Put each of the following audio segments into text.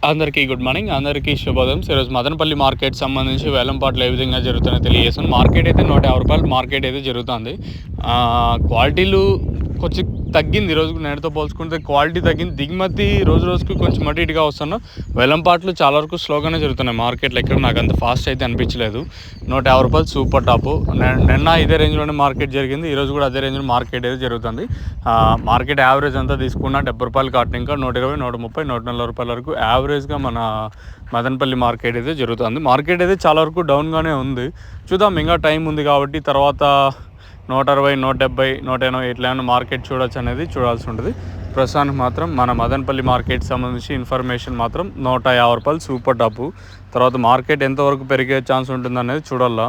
అందరికీ good morning, అందరికీ శుభోదయం. ఈరోజు మదనపల్లి మార్కెట్ సంబంధించి వేలంపాట్లు ఏ విధంగా జరుగుతున్నాయో తెలియజేస్తాను. మార్కెట్ అయితే ₹150 మార్కెట్ అయితే జరుగుతుంది. క్వాలిటీలు కొంచెం తగ్గింది ఈరోజు నేటితో పోల్చుకుంటే, క్వాలిటీ తగ్గింది. దిగుమతి రోజు రోజుకి కొంచెం అటు ఇటుగా వస్తున్నా. వేలంపాట్లు చాలా వరకు స్లోగానే జరుగుతున్నాయి మార్కెట్లో. ఎక్కడ నాకు అంత ఫాస్ట్ అయితే అనిపించలేదు. ₹150 సూపర్ టాపు. నిన్న ఇదే రేంజ్లోనే మార్కెట్ జరిగింది, ఈరోజు కూడా అదే రేంజ్లో మార్కెట్ అయితే జరుగుతుంది. మార్కెట్ యావరేజ్ అంతా తీసుకున్నా ₹70 కాటన్, ఇంకా ₹120, ₹130, ₹140 వరకు యావరేజ్గా మన మదనపల్లి మార్కెట్ అయితే జరుగుతుంది. మార్కెట్ అయితే చాలా వరకు డౌన్గానే ఉంది. చూద్దాం, ఇంకా టైం ఉంది కాబట్టి తర్వాత 160, 170, 180 ఇట్లా ఏమైనా మార్కెట్ చూడొచ్చు అనేది చూడాల్సి ఉంటుంది. ప్రస్తుతానికి మాత్రం మన మదనపల్లి మార్కెట్ సంబంధించి ఇన్ఫర్మేషన్ మాత్రం ₹150 సూపర్ టాపు. తర్వాత మార్కెట్ ఎంతవరకు పెరిగే ఛాన్స్ ఉంటుంది అనేది చూడాలా.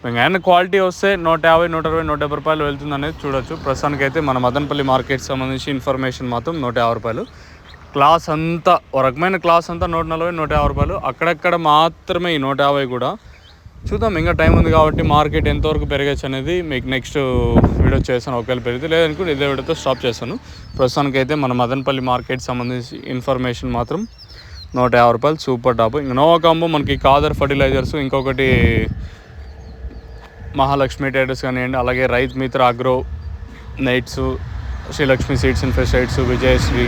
ఏమైనా క్వాలిటీ వస్తే ₹150, ₹120, ₹170 వెళ్తుంది అనేది చూడొచ్చు. ప్రస్తుతానికైతే మన మదనపల్లి మార్కెట్ సంబంధించి ఇన్ఫర్మేషన్ మాత్రం ₹150. క్లాస్ అంతా ఒక రకమైన క్లాస్ అంతా ₹140, ₹150. అక్కడక్కడ మాత్రమే ఈ 150 కూడా. చూద్దాం, ఇంకా టైం ఉంది కాబట్టి మార్కెట్ ఎంతవరకు పెరగచ్చు అనేది మీకు నెక్స్ట్ వీడియో చేస్తాను. ఒకవేళ పెరిగితే, లేదనుకుంటే ఇదే వీడియోతో స్టాప్ చేస్తాను. ప్రస్తుతానికైతే మన మదనపల్లి మార్కెట్ సంబంధించి ఇన్ఫర్మేషన్ మాత్రం ₹150 సూపర్ టాప్. ఇంకా నోవా కాంబో మనకి కాదర్ ఫర్టిలైజర్స్, ఇంకొకటి మహాలక్ష్మి టైటర్స్ కానివ్వండి, అలాగే Raithu Mitra agro knights, Srilakshmi seeds and pesticides, Vijayasri,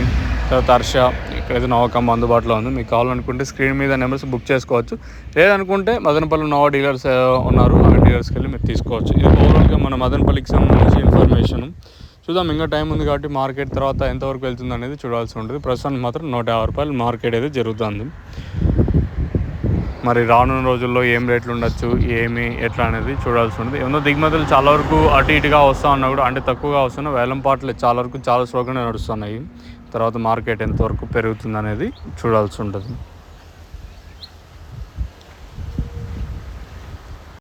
తర్వాత హర్ష, ఇక్కడైతే నోవా కాంబో అందుబాటులో ఉంది. మీకు కావాలనుకుంటే స్క్రీన్ మీద నెంబర్స్ బుక్ చేసుకోవచ్చు. లేదనుకుంటే మదనపల్లి నోవా డీలర్స్ ఉన్నారు, ఆ డీలర్స్కి వెళ్ళి మీరు తీసుకోవచ్చు. ఇది ఓవరాల్గా మన మదనపల్లికి సంబంధించి ఇన్ఫర్మేషన్. చూద్దాం, ఇంకా టైం ఉంది కాబట్టి మార్కెట్ తర్వాత ఎంతవరకు వెళ్తుంది అనేది చూడాల్సి ఉంటుంది. ప్రస్తుతానికి మాత్రం ₹150 మార్కెట్ అయితే జరుగుతుంది. మరి రానున్న రోజుల్లో ఏం రేట్లు ఉండొచ్చు, ఎట్లా అనేది చూడాల్సి ఉంటుంది. ఏమన్నా దిగుమతులు చాలా వరకు అటు ఇటుగా వస్తూ ఉన్నా కూడా, అంటే తక్కువగా వస్తున్నా, వేలంపాట్లు చాలా వరకు చాలా స్లోగానే నడుస్తున్నాయి. తర్వాత మార్కెట్ ఎంతవరకు పెరుగుతుంది అనేది చూడాల్సి ఉంటుంది.